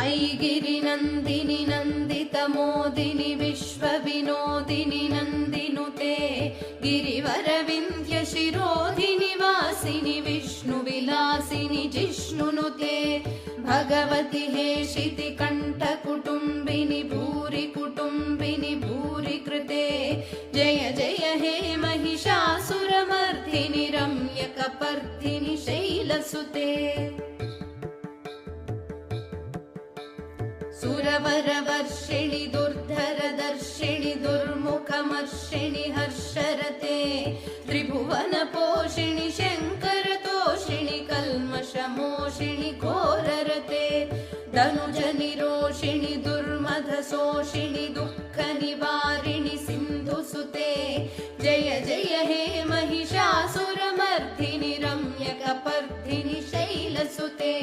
ऐगिरिनन्दिनि नन्दितमोदिनि विश्वविनोदिनि नन्दिनुते गिरिवरविन्ध्यशिरोधिनि वासिनि विष्णुविलासिनि जिष्णुनुते भगवति हेशिति कण्ठकुटुम्बिनि भूरि कुटुम्बिनि भूरि कृते जय जय हे महिषासुरमर्दिनि रम्यकपर्दिनि शैलसुते सुरवरवर्षिणि दुर्धरदर्शिणि दुर्मुखमर्षिणि हर्षरते त्रिभुवनपोषिणि शङ्करतोषिणि कल्मषमोषिणि घोररते धनुजनिरोषिणि दुर्मदशोषिणि दुःखनिवारिणि सिन्धुसुते जय जय हे महिषासुरमर्दिनि रम्यकपर्दिनि शैलसुते।